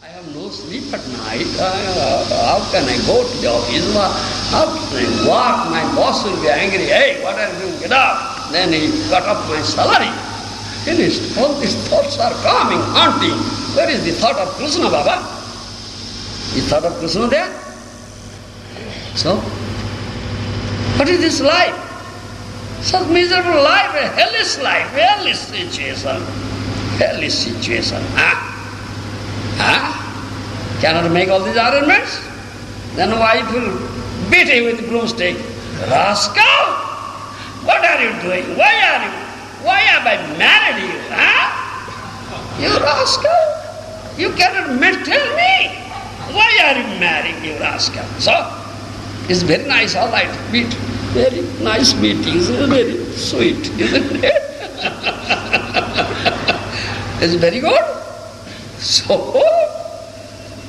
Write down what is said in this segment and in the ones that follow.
I have no sleep at night. How can I go to the office? How can I walk? My boss will be angry. Hey, what are you doing? Get up. Then he cut off my salary. Finished. All these thoughts are coming, haunting. Where is the thought of Krishna, Baba? Is thought of Krishna there? So, what is this life? Such miserable life, a hellish situation. Hellish situation. Cannot make all these arrangements? Then wife will beat him with a broomstick. Rascal! What are you doing? Why have I married you? You rascal! You cannot tell me. Why are you marrying, you rascal? So, it's very nice, all right. Meet. Very nice meetings, very sweet, isn't it? It's very good. So,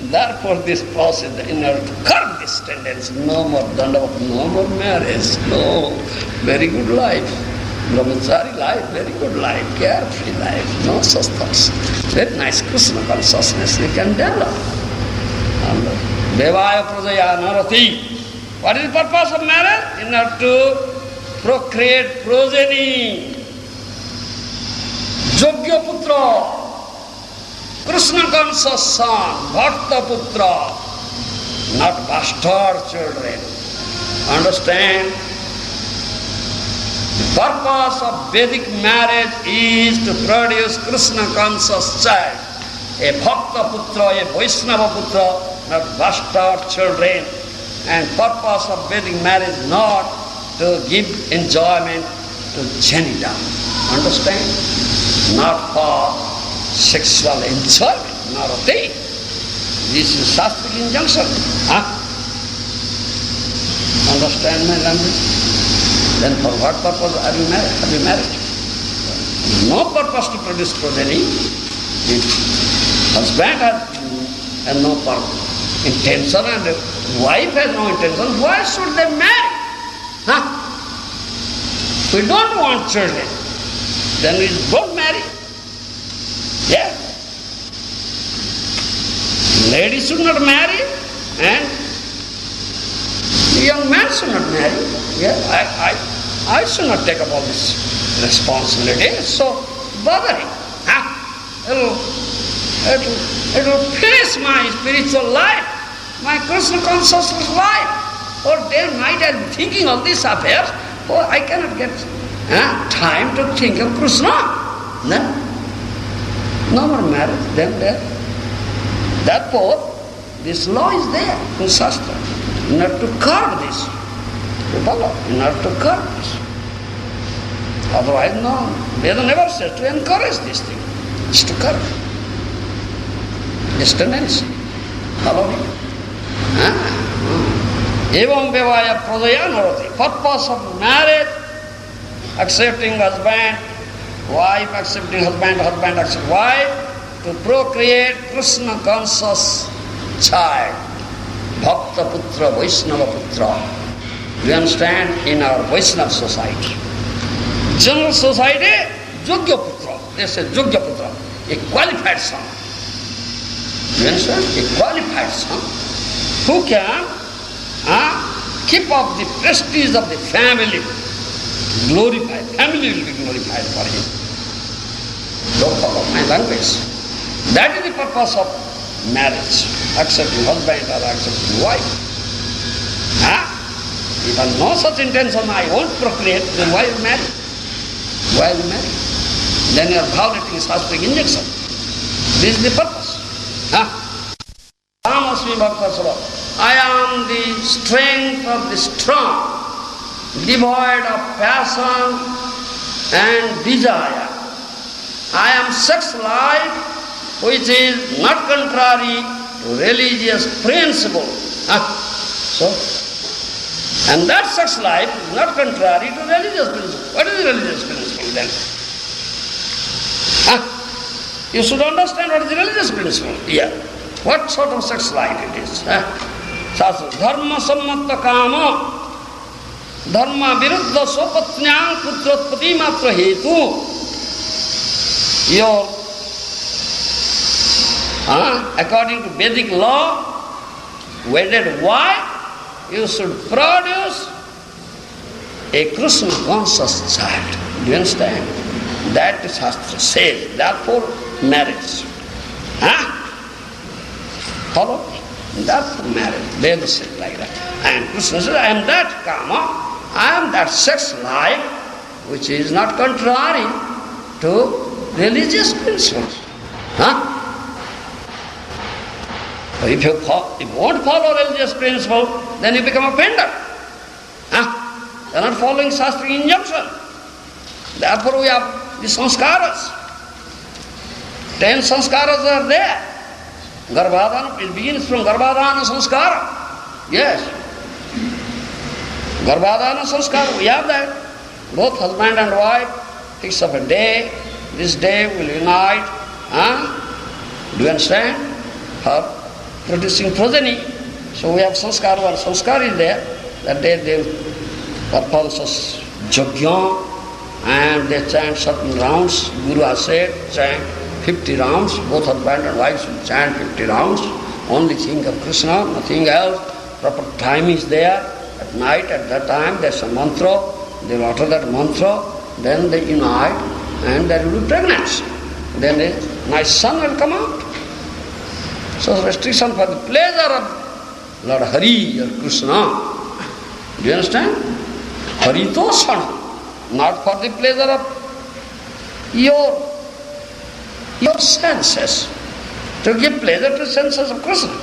therefore this process, in order to curb this tendency, no more dandavat, no more marriage, no, very good life. Brahmachari life, very good life, carefree life, no such thoughts. Very nice Krishna consciousness we can develop. And Devaya Prajaya Narati. What is the purpose of marriage? In order to procreate progeny. Yogya Putra. Krishna conscious son, Bhakta Putra, not bastard children. Understand? The purpose of Vedic marriage is to produce Krishna conscious child, a Bhakta Putra, a Vaishnava Putra, not bastard children. And purpose of Vedic marriage not to give enjoyment to genital. Understand? Not for sexual enjoyment, not a thing. This is Shastric injunction. Understand my language? Then for what purpose are you married? Have you married? No purpose to produce progeny. If husband has no intention and wife has no intention, why should they marry? We don't want children. Then we don't marry. Yeah. Ladies should not marry and young man should not marry. Yeah, I should not take up all this responsibility. It's so bothering. It will finish my spiritual life, my Krishna consciousness life. Or day and night I am thinking of these affairs. Oh, I cannot get time to think of Krishna. Then no more marriage, then there. Therefore, this law is there in Shastra. In order to curb this, you follow? In order to curb this. Otherwise, no. Veda never says to encourage this thing. It's to curb. This tendency. Follow me? Evam vivaya pradaya narati. Purpose of marriage, accepting husband, wife accepting husband, husband accepting wife, to procreate Krishna conscious child, Bhakta Putra, Vaishnava Putra. We understand in our Vaishnava society. General society, Yogya Putra. They say Yogya Putra, a qualified son. You understand? A qualified son who can keep up the prestige of the family, glorified. Family will be glorified for him. Don't follow my language. That is the purpose of marriage, accepting husband or accepting wife. If I have no such intention, I won't procreate, then why you marry? Why you marry? Then you are violating Shastric injunction. This is the purpose. Amasmi Bhaktasava. I am the strength of the strong, devoid of passion and desire. I am sex life, which is not contrary to religious principle. And that sex life is not contrary to religious principle. What is the religious principle then? You should understand what is the religious principle. Yeah. What sort of sex life it is? Dharma sammatta kama, dharma viruddha swapatnyang putratpati matra hetu. Your According to Vedic law, wedded wife, you should produce a Krishna conscious child. Do you understand? That the Shastra says. Therefore, marriage. Follow? Therefore, marriage. Veda says like that. And Krishna says, I am that Kama, I am that sex life, which is not contrary to religious principles. If you won't follow religious principle, then you become offender. You are not following Shastric injunction. Therefore we have the sanskaras. 10 sanskaras are there. Garbhadana, it begins from Garbhadana sanskara. Yes. Garbhadana sanskara, we have that. Both husband and wife fix up a day. This day will unite. Do you understand? For producing progeny. So we have sanskara, one sanskara is there. That day they perform such yajna and they chant certain rounds. Guru has said, chant 50 rounds. Both husband and wife should chant 50 rounds. Only think of Krishna, nothing else. Proper time is there. At night, at that time, there's a mantra. They will utter that mantra. Then they unite and there will be pregnancy. Then a nice son will come out. So restriction for the pleasure of Lord Hari or Krishna. Do you understand? Haritosana. Not for the pleasure of your senses. To give pleasure to senses of Krishna.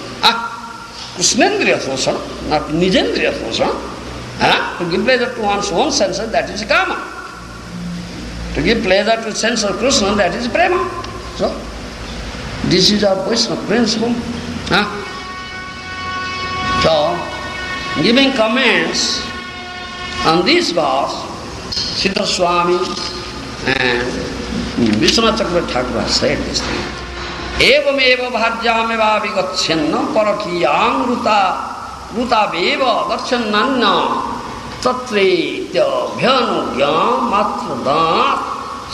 Krishnendriya Tosana, not Nijendriya Tosana. To give pleasure to one's own senses, that is Kama. To give pleasure to sense of Krishna, that is Prema. So, this is our Vaishnava principle. So, giving comments on this verse, Siddha Swami and Vishwanath Chakravarti Thakur has said this thing. Evam eva bhajyameva vigacchyanna parakiyang ruta beva gacchannanya tatretya bhyanugya matradat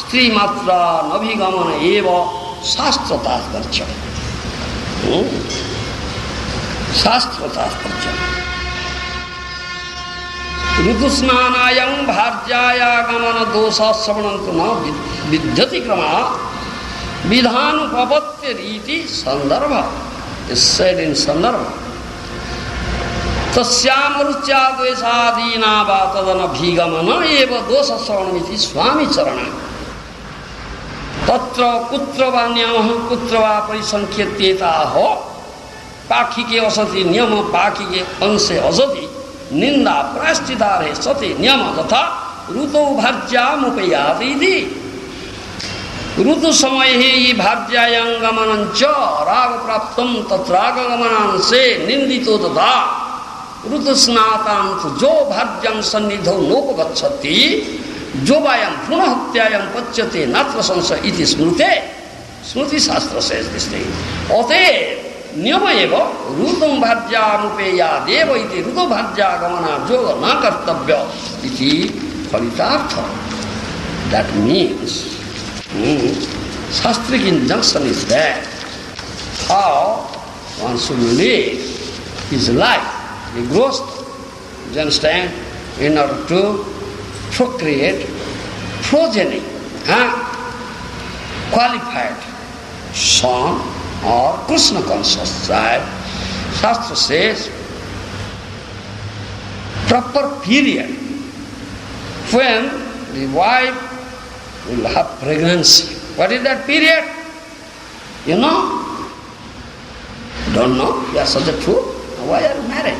stri matra navigamana eva shastratat garcha. Shastratat garcha. Rutusnanayam bharjaya gamana dosa savanantu na vidyati krama vidhanu pavatya riti sandarbha. Is said in sandarbha. Tasyamaruchya dvesadina vatadana bhigamana eva dosa savanamiti Swami charana. Tatra kutra vanyamaha kutra va parisankhyateta ho pakhi asati niyama pakhi anse asati Ninda prasthitare sati niyama tatha ruto bharjamupayati. Rutu samayehi bharjayang gamanancha raga praptam tatraga gamananse nindito tatha rutu snatam jo bharjang sannidho nopagacchati jo vayam punahatyayam pachyate natra sansa iti smrute. Smriti Shastra says this thing. Ote Niyama eva rutam bharjamupeya deva iti ruto bharja gamana yoga na kartabhya iti phalitartha. That means Shastric injunction is there. How one should live his life, the growth, you understand, in order to procreate progeny, qualified son or Krishna conscious child. Shastra says proper period when the wife will have pregnancy. What is that period? You know? Don't know? You are such a fool. Why are you married?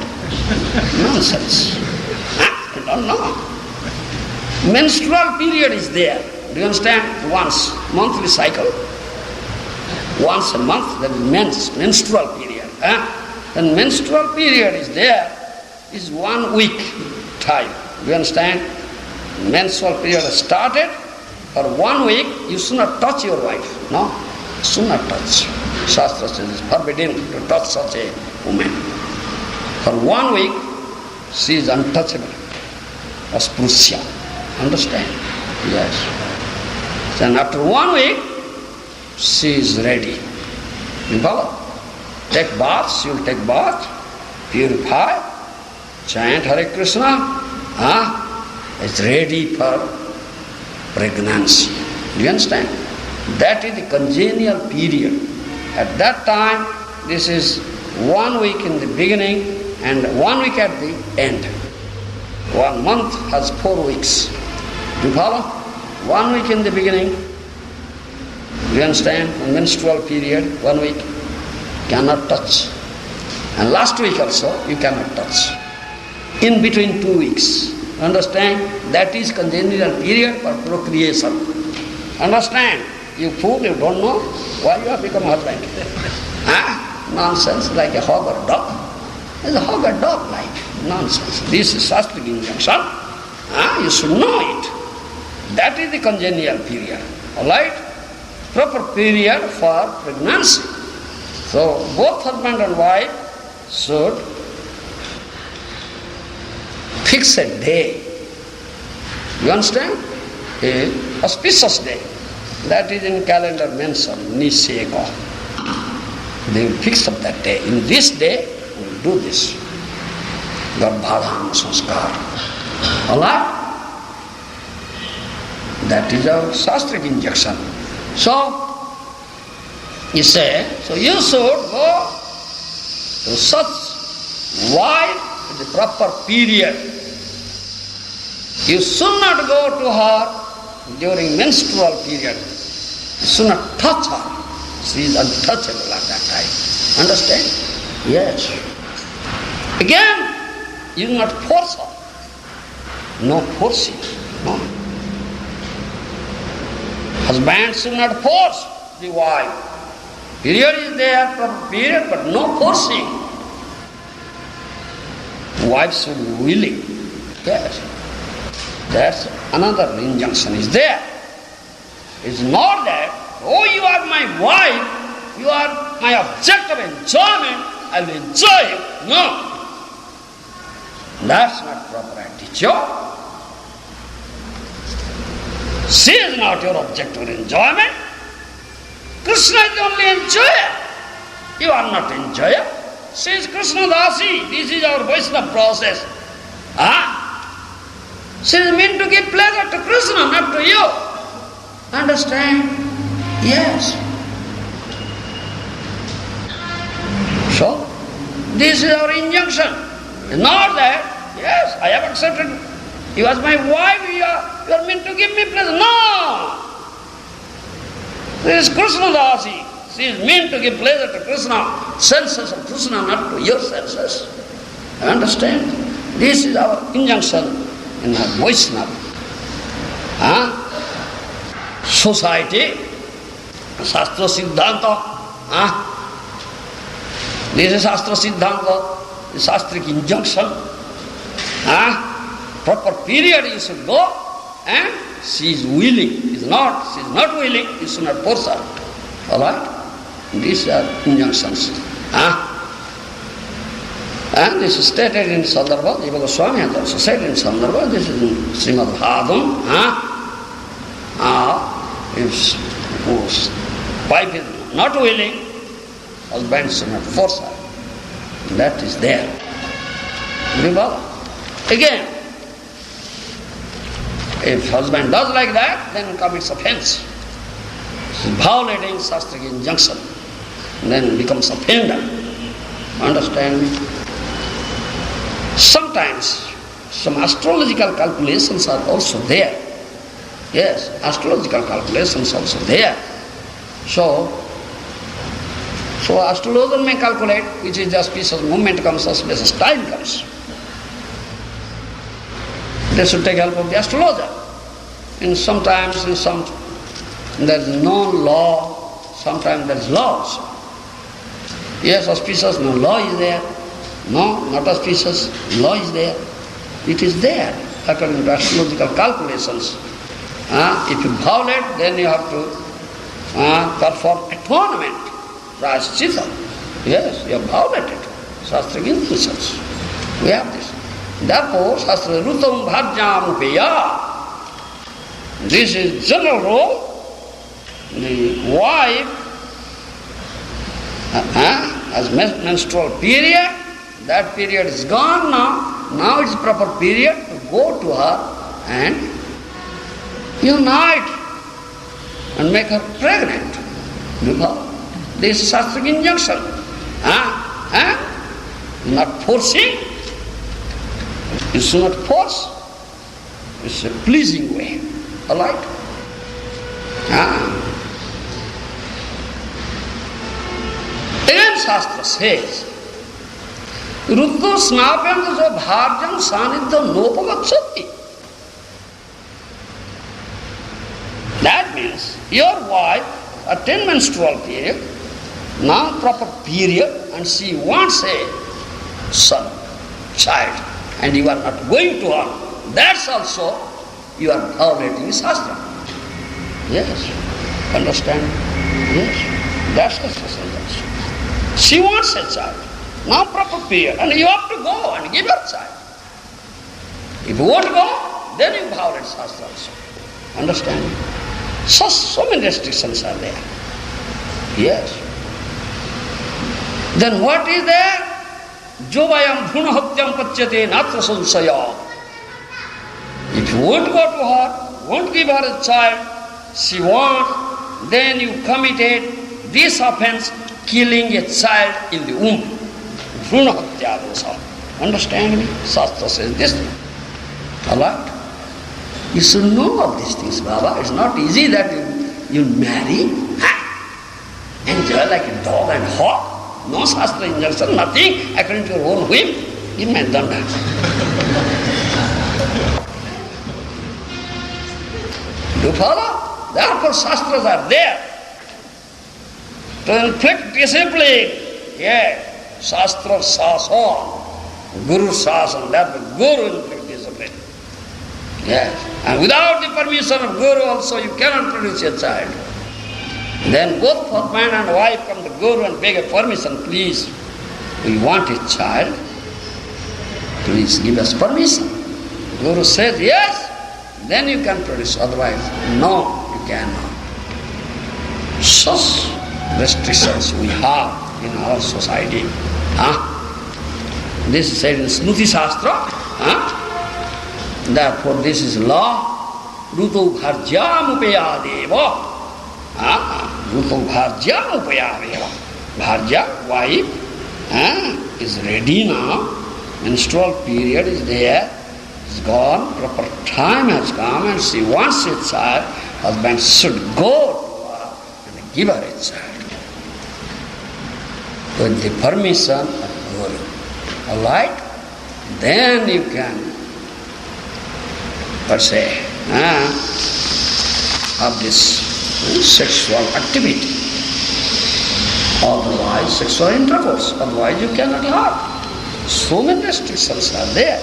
Nonsense. You don't know. Menstrual period is there. Do you understand? Once, monthly cycle. Once a month, that is menstrual period. Then menstrual period is there, is 1 week time. Do you understand? Menstrual period has started. For 1 week, you should not touch your wife. No? Should not touch. Shastra says it's forbidden to touch such a woman. For 1 week, she is untouchable. Asprusya. Understand? Yes. Then after 1 week, she is ready. You follow? Take baths, you'll take bath, purify, chant Hare Krishna, it's ready for pregnancy. Do you understand? That is the congenial period. At that time, this is 1 week in the beginning and 1 week at the end. 1 month has 4 weeks. Do you follow? 1 week in the beginning. Do you understand? A menstrual period, 1 week, cannot touch. And last week also, you cannot touch. In between 2 weeks. Understand? That is congenial period for procreation. Understand? You fool, you don't know why you have become husband. Nonsense, like a hog or dog. There's a hog or dog like. Nonsense. This is Shastric injunction. You should know it. That is the congenial period. Alright? Proper period for pregnancy. So both husband and wife should fix a day. You understand? A auspicious day. That is in calendar mentioned, Nishega. They will fix up that day. In this day, we will do this. Garbhadhana sanskar. Alright? That is our Shastric injunction. So, you say, so you should go to such wife with the proper period. You should not go to her during menstrual period. You should not touch her. She is untouchable at that time. Understand? Yes. Again, you do not force her. No forcing. No. Husband should not force the wife. Period is there, proper period, but no forcing. Wife should be willing. Yes. That's another injunction is there. It's not that, oh, you are my wife, you are my object of enjoyment, I will enjoy you. No. That's not proper attitude. She is not your object of enjoyment. Krishna is the only enjoyer. You are not enjoyer. She is Krishna Dasi. This is our Vaishnava process. She is meant to give pleasure to Krishna, not to you. Understand? Yes. So, this is our injunction. It's not that, yes, I have accepted you as my wife, you are meant to give me pleasure. No! This is Krishna Dasi. She is meant to give pleasure to Krishna, senses of Krishna, not to your senses. Understand? This is our injunction in our Vaishnava society, Shastra Siddhanta. This is Shastra Siddhanta, the Shastric injunction. Proper period you should go, and she is willing. She is not willing, you should not force her. Alright? These are injunctions. And this is stated in Sandarbha, even Swami has also said in Sandarbha, this is in Srimad Bhagavatam. If wife is not willing, husband should not force her. That is there. Again, if husband does like that, then commits offense. He is violating Shastric injunction. Then becomes offender. Understand me? Sometimes some astrological calculations are also there. Yes, astrological calculations also there. So astrologer may calculate which is the auspicious moment comes, auspicious time comes. They should take help of the astrologer. And sometimes there is no law, sometimes there is laws. Yes, auspicious, no law is there. No, not auspicious, law is there. It is there according to astrological calculations. If you violate, then you have to perform atonement, prashchitta. Yes, you have violated Shastric injunctions. We have this. Therefore, Shastra Rutam Bhajyam Upeya. This is general rule. The wife As menstrual period, that period is gone now. Now it's proper period to go to her and unite and make her pregnant. This is Shastric injunction. Not forcing. It's not force. It's a pleasing way. Alright? Again Shastra says, Ruddha snapyam jo bharjam sanidham nopagacchati. That means your wife attained menstrual period, now proper period, and she wants a son, child, and you are not going to her. That's also you are violating Shastra. Yes. Understand? Yes. That's the Shastra. She wants a child. Now proper period. And you have to go and give her child. If you won't go, then you violate Shastra also. Understand? So many restrictions are there. Yes. Then what is there? Jovayam bhunahatyam pachyate natra sansaya. If you won't go to her, won't give her a child, she wants, then you committed this offense, killing a child in the womb. Bhunahatya dosa. Understand me? Shastra says this. Alright? You should know of these things, Baba. It's not easy that you marry, enjoy like a dog and hawk. No Shastra injunction, nothing according to your own whim. You may have done that. Do you follow? Therefore Shastras are there to inflict discipline. Yeah. Shastra sasan, Guru sasan, that the Guru inflict discipline. Yes. And without the permission of Guru also you cannot produce a child. Then both husband and wife come to Guru and beg a permission, please, we want a child, please give us permission. Guru says yes, then you can produce, otherwise no, you cannot. Such restrictions we have in our society. This is said in Smruti Shastra. Therefore this is law. Ruto bharjam upayadeva. Ruto bharjam upayadeva. Bharja, wife, is ready now. Menstrual period is there. It's gone. Proper time has come and she wants a child. Husband should go to her and give her a child. With the permission of Guru. Alright? Then you can per se of this sexual activity. Otherwise, sexual intercourse. Otherwise you cannot have. So many restrictions are there.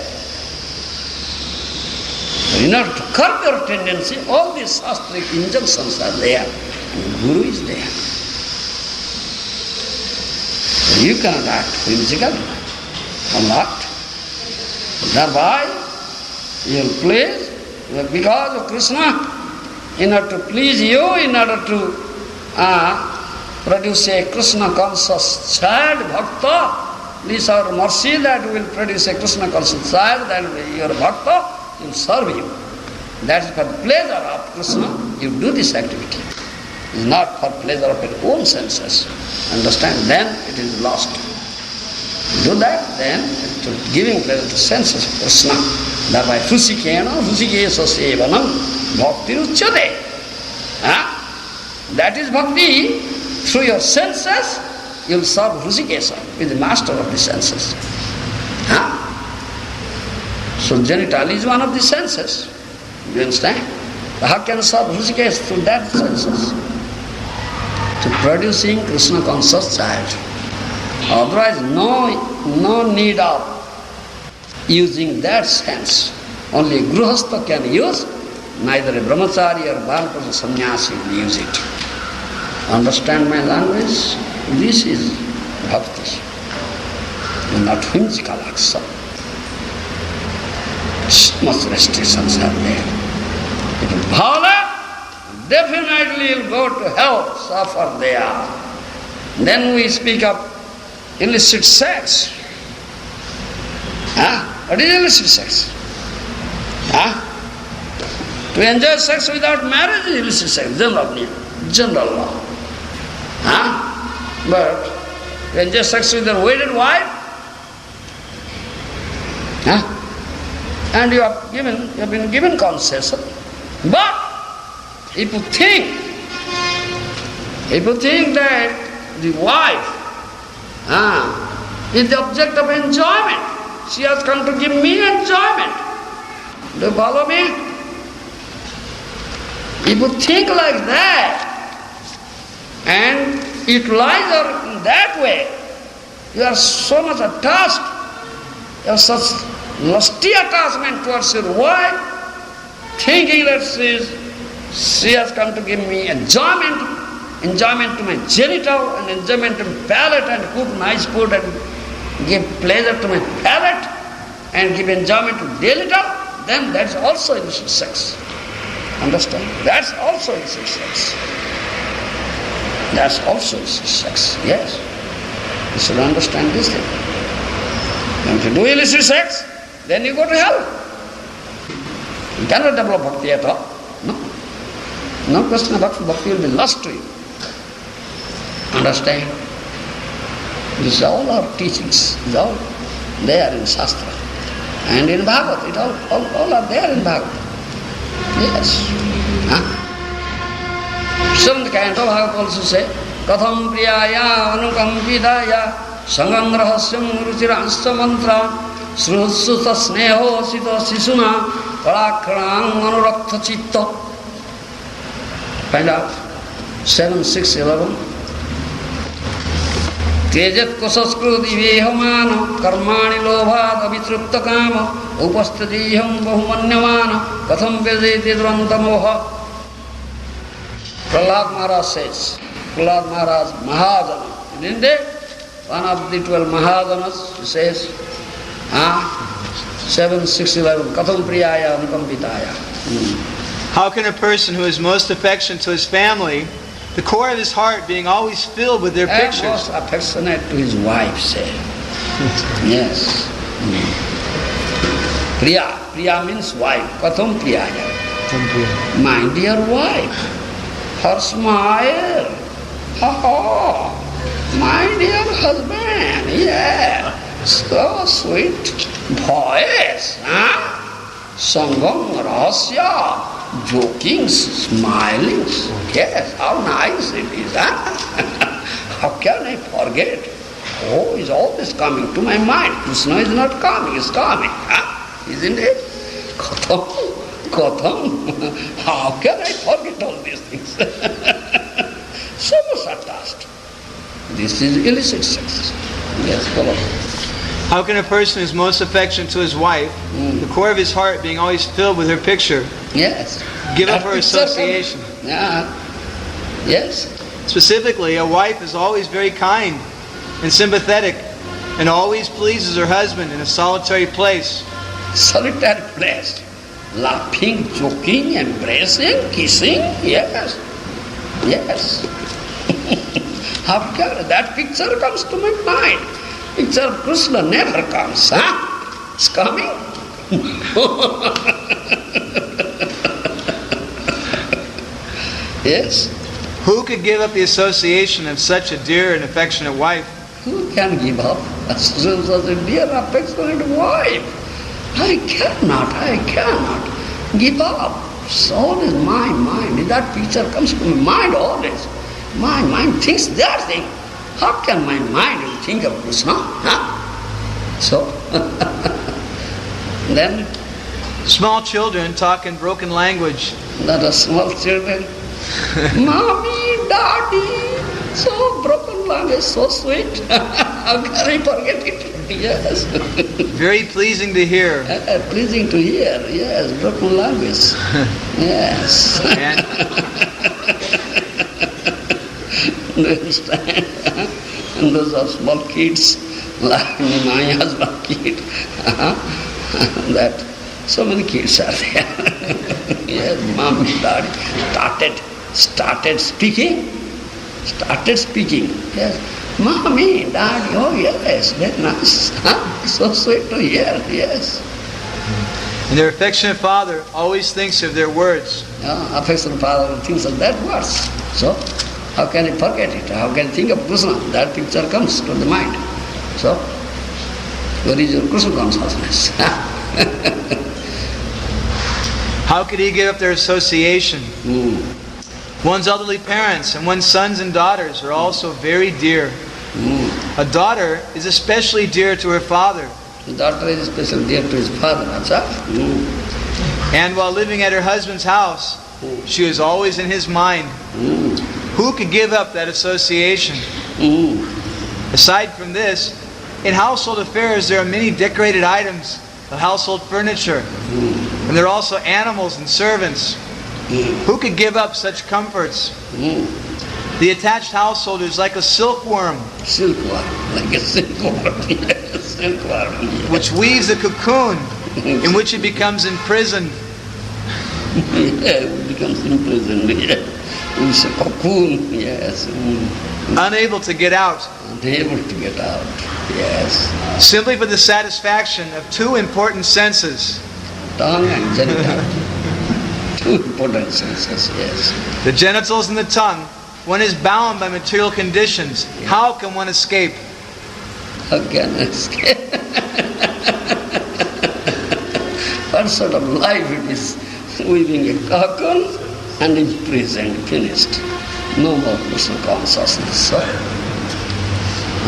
In order to curb your tendency, all these shastric injunctions are there. And Guru is there. You cannot act whimsically or not. Thereby, you will please, because of Krishna, in order to please you, in order to produce a Krishna conscious child, bhakta, please our mercy that will produce a Krishna conscious child, that will be your bhakta, will serve you. That is for the pleasure of Krishna, you do this activity. It is not for pleasure of your own senses. Understand? Then it is lost. Do that, then to giving pleasure to senses of Krishna. Thereby Rusikena, Rusikesa Sevanam, Bhakti Ruchyate. That is bhakti. Through your senses, you will serve Rusikesa, with the master of the senses. So genital is one of the senses. You understand? How can serve Rusikesa through that senses? To producing Krishna conscious child. Otherwise, no need of using that sense. Only a Grihastha can use, neither a Brahmachari or Bhānapasa sannyasi will use it. Understand my language? This is bhakti, not whimsical action. So much restrictions are there. If you violate, definitely you'll go to hell, suffer there. Then we speak of illicit sex. What is illicit sex? To enjoy sex without marriage is illicit sex, general law. But to enjoy sex with a wedded wife, and you have been given concession. But if you think that the wife is the object of enjoyment, she has come to give me enjoyment. Do you follow me? If you think like that and utilize her in that way, you are so much attached, you have such lusty attachment towards your wife, thinking that she has come to give me enjoyment to my genital and enjoyment to my palate and cook nice food and give pleasure to my palate and give enjoyment to genital, then that's also illicit sex. Understand? That's also illicit sex. That's also illicit sex. Yes. You should understand this thing. And if you do illicit sex, then you go to hell. You cannot develop bhakti at all. No question of bhakti. Bhakti will be lost to you. Understand? This is all our teachings. It's all there in Shastra. And in Bhagavad. It all are there in Bhagavad. Yes. Seventh canto Bhagavad also say, Katham priyaya anukampidaya sangam rahasyam ruchiransya mantra sruhutsuta sneho sito sisuna kalakranang anurakta chitta. Find out. 7, 6, 11. Tejat kosaskriti vehomana karmani lobhat avitrupta kama upastadiham bahumanyamana katham vedeti durantamoha. Prahlad Maharaj says, Prahlad Maharaj, Mahajana, in India, one of the 12 Mahajanas, he says, 7, 6, 11, Katham priyaya anukampitaya. How can a person who is most affectionate to his family, the core of his heart being always filled with their pictures? Most affectionate to his wife, say. Yes. Priya means wife. Katham priyaya. My dear wife. Her smile. My dear husband. Yeah. So sweet voice. Sangam rahasya. Joking, smiling. Yes, how nice it is. How can I forget? Oh, is all this coming to my mind? Krishna is not coming, is coming. Isn't it? Katham. How can I forget all these things? So much attached. This is illicit sex. Yes, follow. How can a person who is most affectionate to his wife, the core of his heart being always filled with her picture, yes, give up her association? Yes. Specifically, a wife is always very kind and sympathetic and always pleases her husband in a solitary place. Solitary place. Laughing, joking, embracing, kissing. Yes. Yes. How can that picture comes to my mind? Picture of Krishna never comes. It's coming. Yes. Who could give up the association of such a dear and affectionate wife? Who can give up such a dear and affectionate wife? I cannot give up. So always my mind, that picture comes to my mind always. My mind thinks that thing. How can my mind think of Krishna? So, then... Small children talk in broken language. That are small children. Mommy, Daddy, so broken language, so sweet. How can I forget it? Yes. Very pleasing to hear. Pleasing to hear, yes, broken language. Yes. Do you understand? And those are small kids, like my husband kid. That so many kids are there. Yes, mommy, daddy started speaking. started speaking. Yes. Mommy, Daddy, oh yes, very nice. So sweet to hear, yes. And their affectionate father always thinks of their words. Affectionate father thinks of that words. So, how can he forget it? How can he think of Krishna? That picture comes to the mind. So, where is your Krishna consciousness? How could he give up their association? One's elderly parents and one's sons and daughters are also very dear. A daughter is especially dear to her father. The daughter is especially dear to his father. And while living at her husband's house, she is always in his mind. Who could give up that association? Aside from this, in household affairs there are many decorated items of household furniture. And there are also animals and servants. Who could give up such comforts? The attached household is like a silkworm. Silkworm, like a silkworm. Yes, silkworm. Yes. Which weaves a cocoon in which it becomes imprisoned. Yeah, it becomes imprisoned. Yeah. It's a cocoon. Yes. Unable to get out. Unable to get out. Yes. Simply for the satisfaction of two important senses. Tongue and genital. Two important senses, yes. The genitals and the tongue. One is bound by material conditions. Yeah. How can one escape? How can I escape? What sort of life it is? Weaving a cocoon and imprisoned, finished. No more Krishna consciousness. So,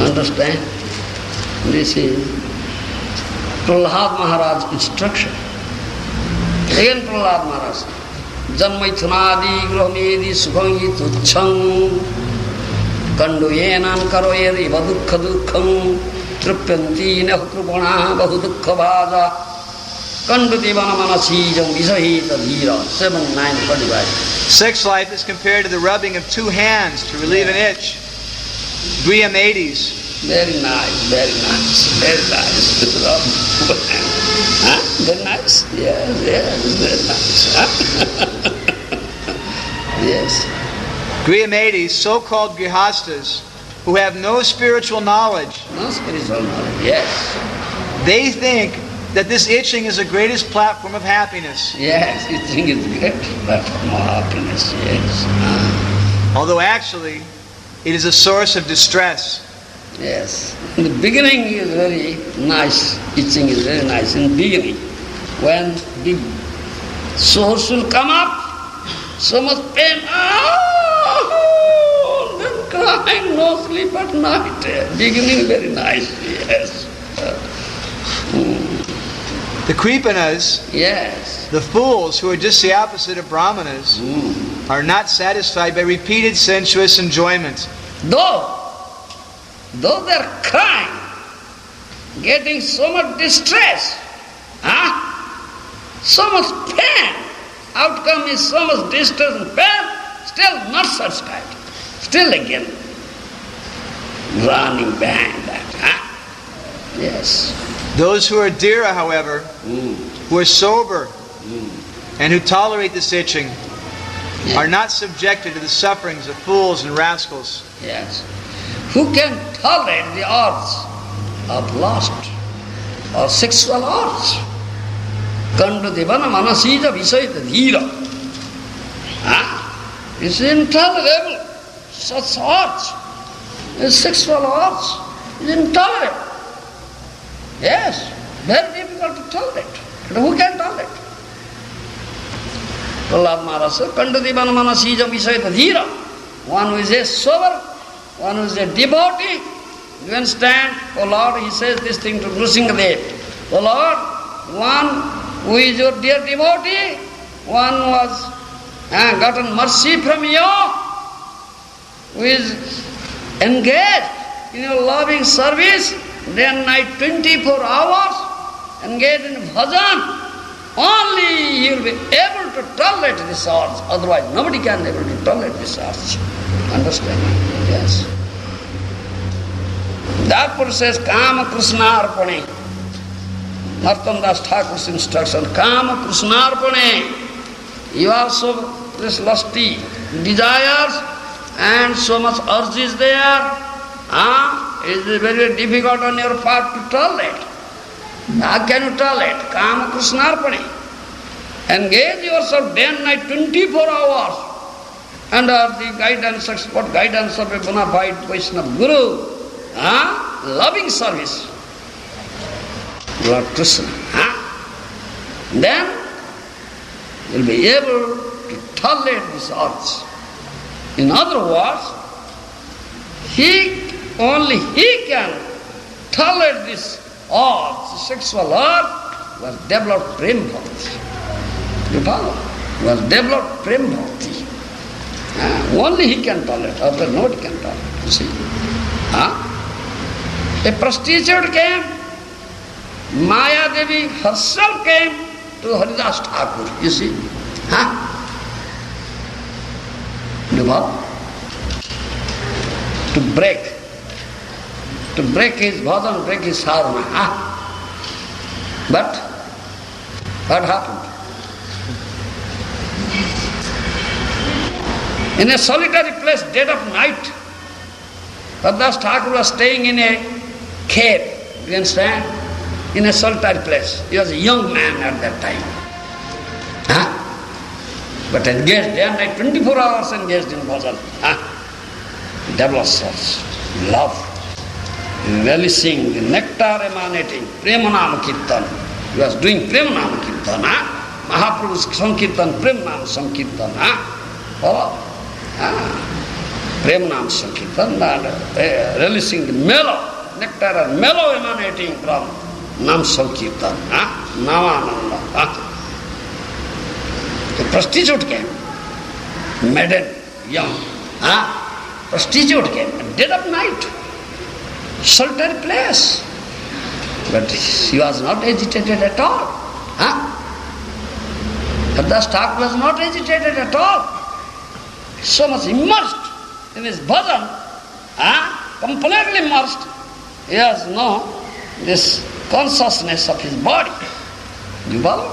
understand? This is Prahlad Maharaj's instruction. Again Prahlad Maharaj. Janmaithunadi grahmedi sukhangi tuchhang kanduyenan karoyer iva dukkha dukkham tripyanti nahukrupana bahu dukkha bhaja kandudivana manasijam visahita dhira 7-9-45. Sex life is compared to the rubbing of two hands to relieve an itch. Griamades. Very nice, very nice, very nice. Very nice? Yes, very nice. Yes. Griamades, so-called grihastas, who have no spiritual knowledge. No spiritual knowledge, yes. They think that this itching is the greatest platform of happiness. Yes, itching is the great platform of happiness, yes. Although actually, it is a source of distress. Yes. In the beginning is very nice. Itching is very nice in the beginning. When the source will come up, so much pain, then crying, no sleep at night. Beginning very nice, yes. The Kripanas, yes, the fools who are just the opposite of Brahmanas, are not satisfied by repeated sensuous enjoyment. Though they're crying, getting so much distress, so much pain, outcome is so much distress and pain, still not satisfied. Still again, running back. Yes. Those who are dhira, however, who are sober and who tolerate this itching, are not subjected to the sufferings of fools and rascals. Yes. Who can tolerate the urge of lust or sexual urge? Kandudivana manasija visayita dhira. It's intolerable. Such urge, sexual urge, is intolerable. Yes, very difficult to tolerate. But who can tolerate? Prahlad Maharaj said, Kandudivana manasija visayita dhira. One who is a sober, one who is a devotee, you understand? Oh Lord, he says this thing to Nrsimhadev. Oh Lord, one who is your dear devotee, one who has gotten mercy from you, who is engaged in your loving service, day and night, 24 hours, engaged in bhajan, only he will be able to tolerate this urge. Otherwise, nobody can be able to tolerate this urge. Understand? Yes. Therefore says, Kama Krishnarpane. Narottam Das Thakur's instruction, Kama Krishnarpane. You also, this lusty desires, and so much urge is there, it is very difficult on your part to tolerate. How can you tolerate? Kama Krishnarpani. Engage yourself day and night, 24 hours, under the guidance, what guidance of a bona fide Vaishnava Guru, loving service. Lord Krishna. Then you will be able to tolerate this urge. In other words, only he can tolerate this urge, sexual urge, who has developed prem bhakti. You follow? Who has developed prem bhakti. Only he can tolerate, other nobody can tolerate. You see? A prostitute came, Maya Devi herself came to Haridas Thakur, you see. You follow? To break his bhajan, break his sadhana. But what happened? In a solitary place, dead of night, Haridas Thakur was staying in a cave, you understand? In a solitary place. He was a young man at that time. But engaged day and night, 24 hours engaged in bhajan. Develops such love, relishing the nectar emanating, Premanama Kirtan. He was doing Premanama Kirtan. Mahaprabhu's Sankirtan, Premanama Sankirtan. Premanama Sankirtan, relishing the mellow, nectar and mellow emanating from Nam Sankirtan, Namananda. A prostitute came, maiden, young. Prostitute came, dead of night, solitary place. But he was not agitated at all. Haridas Thakur was not agitated at all. So much immersed in his bhajan, completely immersed. He has no this consciousness of his body. You follow?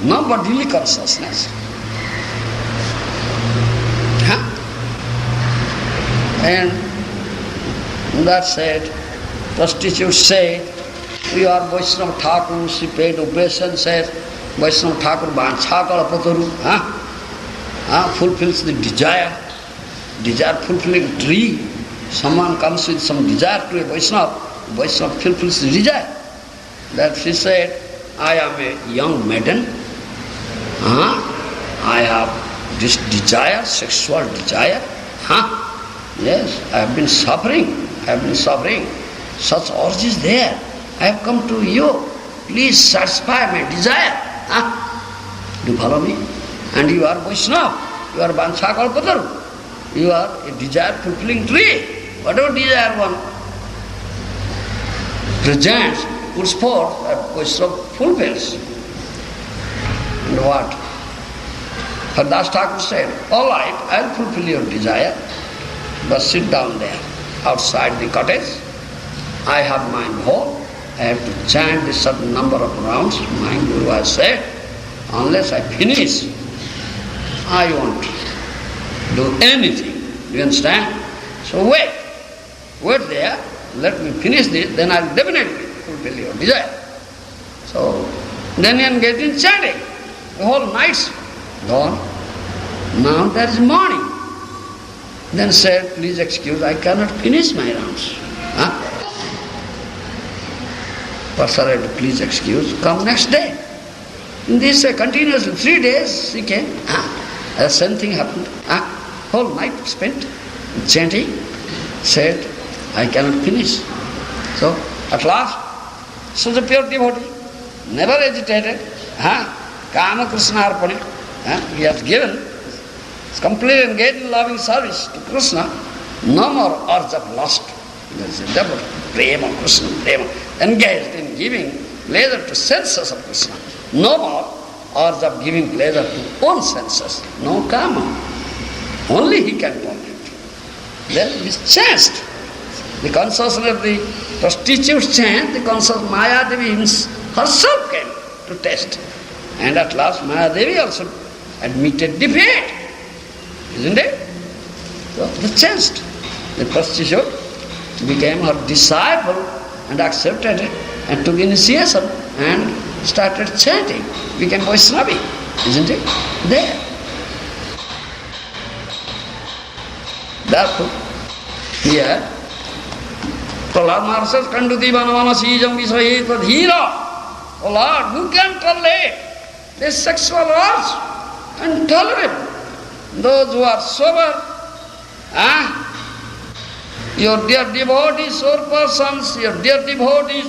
No bodily consciousness. And that said, prostitutes say, we are Vaishnava Thakur, she paid obeisance, said, Vaishnava Thakur Banchakala Pataru, fulfills the desire fulfilling tree. Someone comes with some desire to a Vaishnava fulfills the desire. That she said, I am a young maiden, I have this desire, sexual desire, yes, I have been suffering. Such urge is there. I have come to you. Please satisfy my desire. Do you follow me? And you are Vaishnava. You are Banchakalpataru. You are a desire fulfilling tree. Whatever desire one presents, puts forth, that Vaishnava fulfills. And what? Haridas Thakur said, all right, I will fulfill your desire. But sit down there, outside the cottage. I have my bowl. I have to chant a certain number of rounds. My Guru has said, unless I finish, I won't do anything. Do you understand? So wait there, let me finish this, then I will definitely fulfill your desire. So then he engaged in chanting. The whole night's gone. Now there is morning. Then said, please excuse, I cannot finish my rounds. Pastor, please excuse, come next day. In this continuously 3 days he came. The same thing happened. Whole night spent chanting. Said, I cannot finish. So at last, such a pure devotee, never agitated. Kama Krishnarpani. He has given. Is completely engaged in loving service to Krishna, no more urge of lust. There is a developed prema, Krishna prema, engaged in giving pleasure to senses of Krishna. No more urge of giving pleasure to own senses. No kama. Only he can torment. Then it is changed. The consciousness of the prostitute changed, the consciousness Maya Devi herself came to test. And at last Maya Devi also admitted defeat. Isn't it? So they changed. The prostitute became her disciple and accepted it and took initiation and started chanting. Became Vaishnavi, isn't it? There. Therefore, here, Prahlad Maharaj says, Kanduti Vanavana Sijam Visahita Dhira. Oh Lord, who can tolerate this sexual urge? Intolerable. Those who are sober, your dear devotees, sober persons, your dear devotees,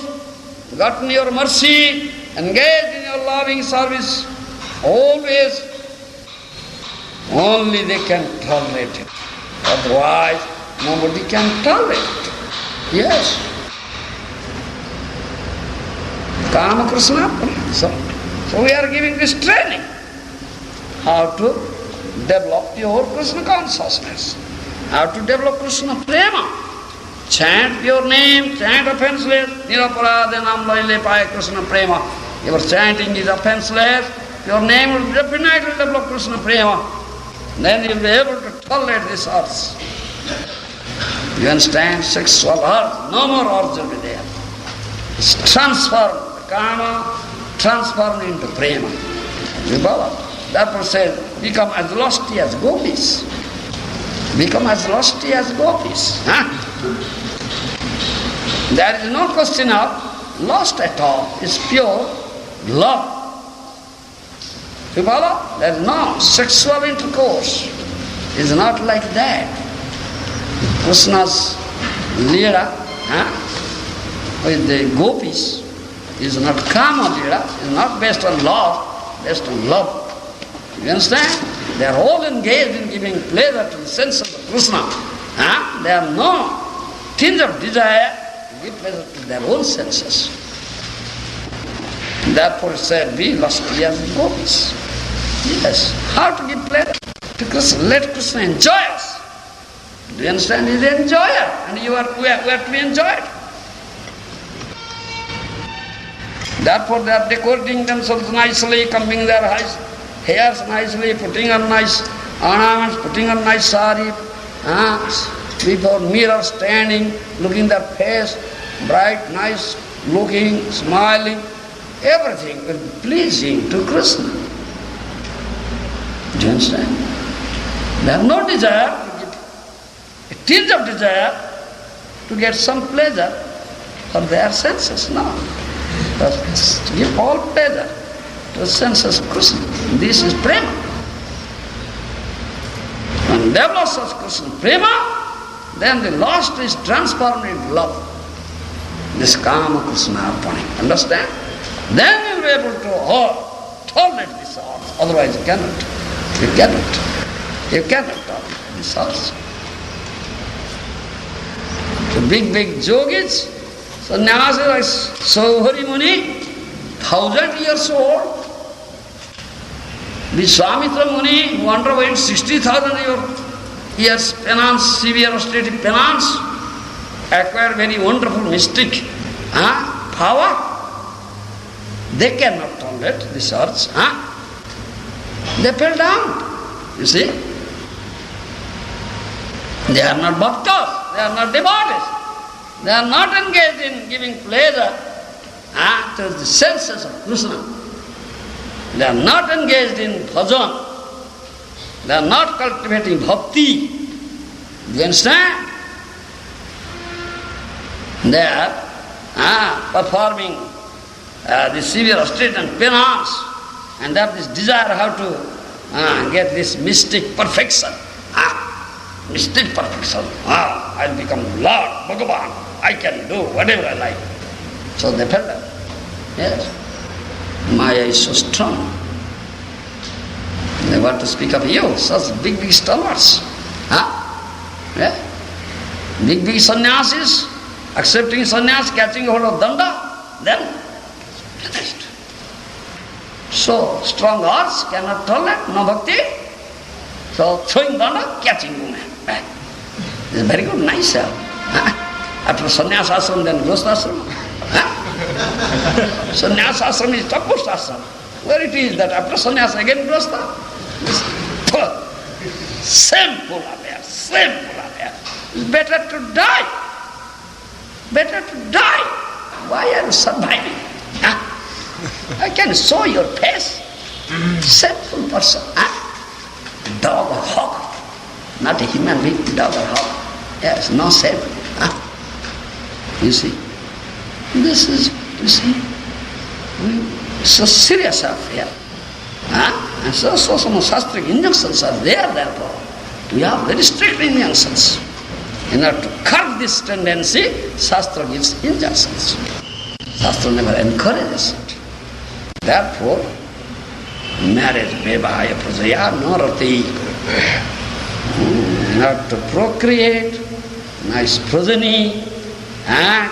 gotten your mercy, engaged in your loving service, always, only they can tolerate it. Otherwise, nobody can tolerate it. Yes. Kama Krishna. So we are giving this training. How to develop your Krishna consciousness. How to develop Krishna prema. Chant your name, chant offenseless. Niraparadhanam laile paya Krishna prema. Your chanting is offenseless. Your name will definitely develop Krishna prema. Then you will be able to tolerate this urge. You understand? Sexual urge. No more urge will be there. It's transformed. Kama transformed into prema. Vibhava. Therefore says, become as lusty as gopis. Become as lusty as gopis. There is no question of lust at all. It's pure love. Vibhava. There is no sexual intercourse. It's not like that. Krishna's lila with the gopis is not kama lila, is not based on love, based on love. You understand? They are all engaged in giving pleasure to the senses of Krishna. They have no tinge of desire to give pleasure to their own senses. Therefore it said, be lusty as gopis. Yes. How to give pleasure to Krishna? Let Krishna enjoy us. Do you understand? He is the enjoyer, and we are to be enjoyed. Therefore they are decorating themselves nicely, combing their hairs nicely, putting on nice ornaments, putting on nice sari, before mirror standing, looking their face, bright, nice, looking, smiling, everything will be pleasing to Krishna. Do you understand? They have no desire to give a tinge of desire to get some pleasure for their senses. No. Just to give all pleasure to the senses of Krishna. This is prema. When develops such Krishna prema, then the lust is transformed into love. This kama Krishna arpani. Understand? Then you will be able to tolerate this urge. Otherwise you cannot. You cannot. You cannot tolerate this urge. The big yogis, sannyasis like Saubhari Muni, 1,000 years old. The Swamitra Muni, who underwent 60,000 years penance, severe austerity penance, acquired very wonderful mystic power. They cannot tolerate this urge. They fell down. You see? They are not bhaktas, they are not devotees. They are not engaged in giving pleasure to the senses of Krishna. They are not engaged in bhajan. They are not cultivating bhakti. Do you understand? They are performing the severe austerity and penance, and they have this desire how to get this mystic perfection. Mystic perfection. I'll become Lord, Bhagavan. I can do whatever I like. So they fell down. Yes. Maya is so strong. They want to speak of you, such big stalwarts. Yeah? Big sannyasis, accepting sannyas, catching hold of danda, then finished. So strong hearts cannot tolerate, no bhakti. So throwing danda, catching woman. It's very good, nice. After sannyas ashram, then grostha ashram. Sannyas ashram is topmost ashram. Where it is that after sannyas again grostha? Same full affairs. shameful. It's better to die. Better to die. Why are you surviving? Huh? I can show your face. Sinful person. Huh? Dog or hog. Not a human being, dog or hog. Yes, no shame. Huh? You see? This is, so serious affair. Huh? And so some shastric injunctions are there, therefore. We have very strict injunctions. In order to curb this tendency, Shastra gives injunctions. Shastra never encourages it. Therefore, marriage, vivaya prajaya narati. In order to procreate, nice progeny,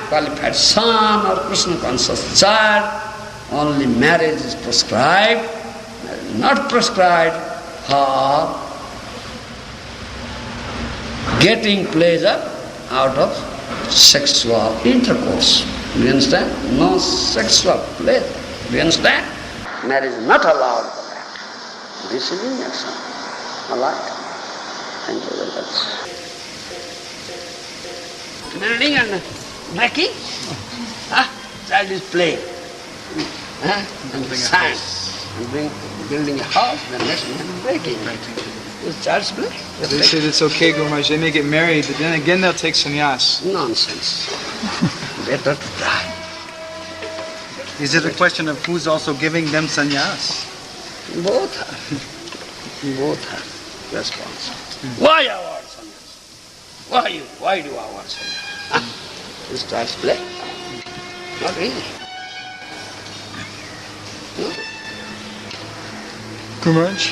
qualified son or Krishna conscious child, only marriage is prescribed, not prescribed for getting pleasure out of sexual intercourse. Do you understand? No sexual pleasure. Do you understand? Marriage is not allowed for that. This is injunction. Alright. Thank you very much. Building and breaking. Child is playing. And sand. And building a house, then next man is breaking. Is child's play? They say it's okay, Guru Maharaj. They may get married, but then again they'll take sannyas. Nonsense. Better to die. Is it a question of who's also giving them sannyas? Both are responsible. Why award sannyas? Why do award sannyas? Is child's play? Not really. No. Guru Maharaj,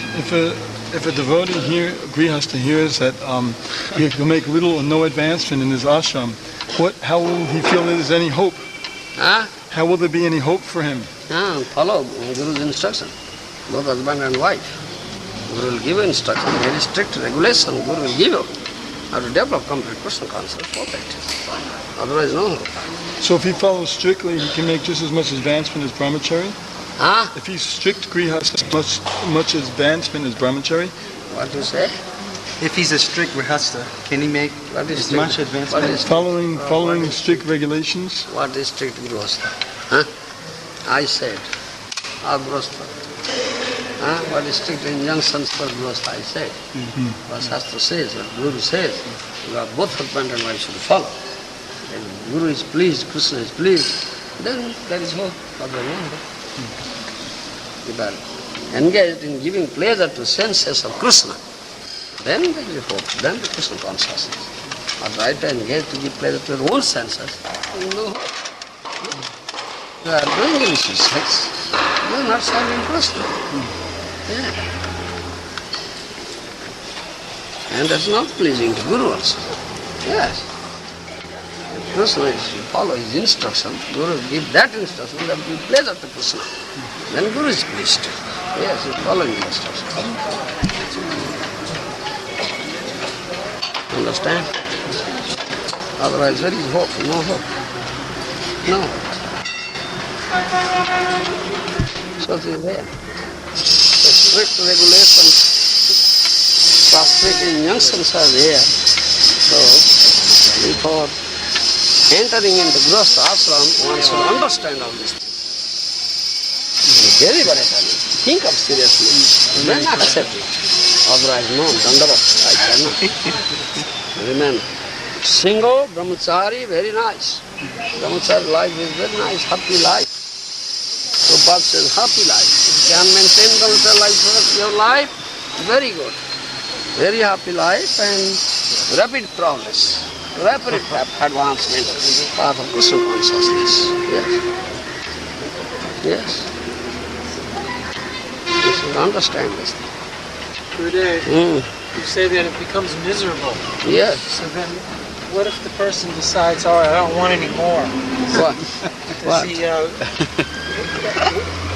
if a devotee here, grihastha hears that he'll make little or no advancement in his ashram, how will he feel that there's any hope? How will there be any hope for him? Follow Guru's instruction, both husband and wife. Guru will give you instruction, very strict regulation. Guru will give you how to develop complete Krishna consciousness for practice. Otherwise, no hope. So if he follows strictly, he can make just as much advancement as brahmachari? If he's strict grihastha, much advancement as brahmachari? What do you say? If he's a strict grihastha, can he make as much advancement? Following strict regulations? What is strict grihastha? I said. Grihastha. What is strict injunctions for grihastha? I said. What Shastra says, what Guru says, you have both husband and wife should follow. When Guru is pleased, Krishna is pleased, then there is hope. If are engaged in giving pleasure to senses of Krishna, then there is hope, then the Krishna consciousness. But right to engage to give pleasure to your own senses, no hope. You are doing illicit sex, you are not serving Krishna. And that's not pleasing to Guru also. Yes. If Krishna is, you follow his instruction, Guru will give that instruction, that will give pleasure to Krishna. Then Guru is pleased. Yes, you follow his instruction. Understand? Otherwise, there is hope, no hope. No. So it is there. The strict regulations, strict injunctions are there. So, before entering into Grihastha ashram, one should understand all these things. Very, very funny. Think of seriously. Then accept it. Otherwise, no, dandavat, I cannot. Remember, single, brahmachari, very nice. Brahmachari life is very nice, happy life. Prabhupada says, happy life. If you can maintain brahmachari life for your life, very good. Very happy life and rapid progress, rapid advancement path of Krishna consciousness. Yes. Yes. You should understand this thing. Gurudev, you say that it becomes miserable. Yes. So then, what if the person decides, all right, I don't want any more? What? Does he,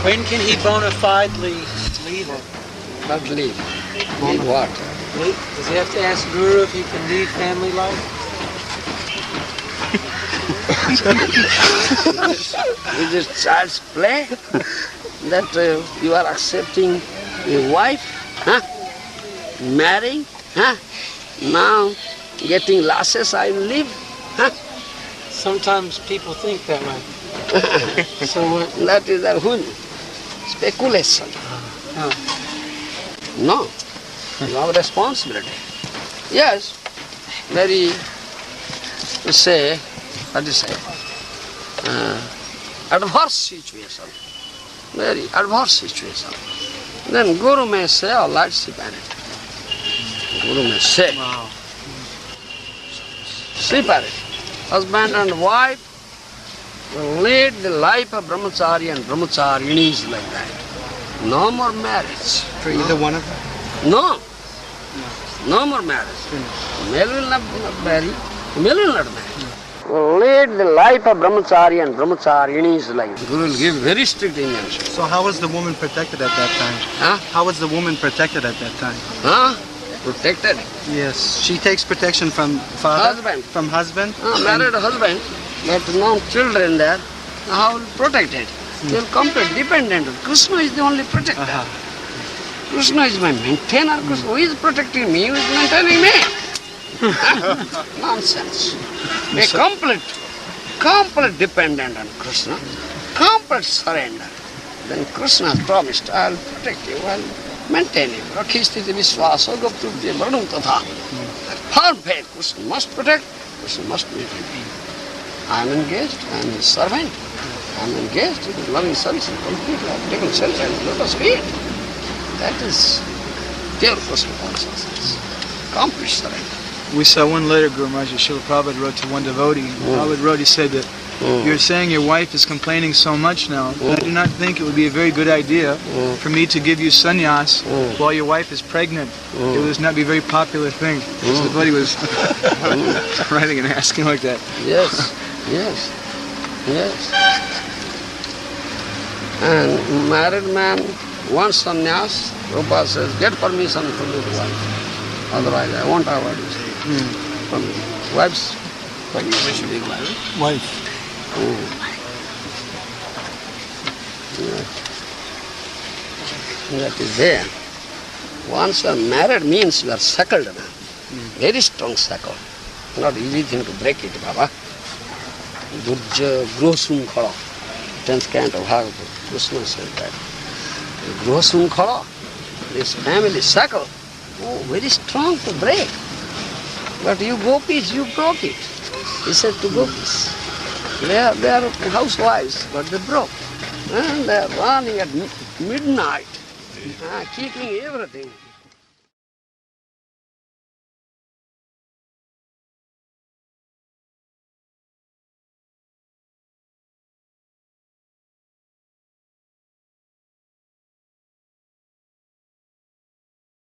when can he bona fidely leave it? Not leave. Leave what? Does he have to ask Guru if he can leave family life? Is this child's play? That you are accepting a wife, marrying, Now, getting lashes, I will live. Huh? Sometimes people think that way. So what? That is a whole speculation. No, you have responsibility. Yes, very, adverse situation. Very adverse situation. Then Guru may say, all right, sleep at it. Guru may say, sleep at it. Husband and wife will lead the life of brahmachari and brahmacharinis like that. No more marriage. For either one of them? No. No more marriage. Male will not marry, female will not marry. Will lead the life of brahmachari and brahmacharinis like that. Guru will give very strict injunctions. So how was the woman protected at that time? Huh? How was the woman protected at that time? Huh? Protected. Yes. She takes protection from father? Husband. From husband? Married husband, but no children there. How will protect it? They will complete dependent. Krishna is the only protector. Krishna is my maintainer. Krishna, who is protecting me? Who is maintaining me? Nonsense. A complete dependent on Krishna, complete surrender. Then Krishna has promised, I will protect you, I will maintain you. Rakhi sthiti vishwasa goptubhya varnam tatha. Firm faith, Krishna must protect, Krishna must maintain me. I am engaged, I am his servant. I am engaged in his loving service and completely I have taken shelter at his lotus feet. That is pure Krishna consciousness. Complete surrender. We saw one letter Guru Maharaj Srila Prabhupada wrote to one devotee. Prabhupada wrote, he said that you're saying your wife is complaining so much now. I do not think it would be a very good idea for me to give you sannyas while your wife is pregnant. It would not be a very popular thing. So the devotee was writing and asking like that. Yes, yes, yes. And married man wants sannyas, Prabhupada says, get permission from your wife. Otherwise I won't avoid you. From wife's permission. Wife. That is there. Once you are married means you are shackled now. Very strong shackle. Not easy thing to break it, Baba. Durja grosum khala. 10th canto of Bhagavad. Krishna said that. Grosum khala. This family shackle. Oh, very strong to break. But you gopis, you broke it. He said to gopis. They are housewives, but they broke. And they are running at midnight, keeping everything.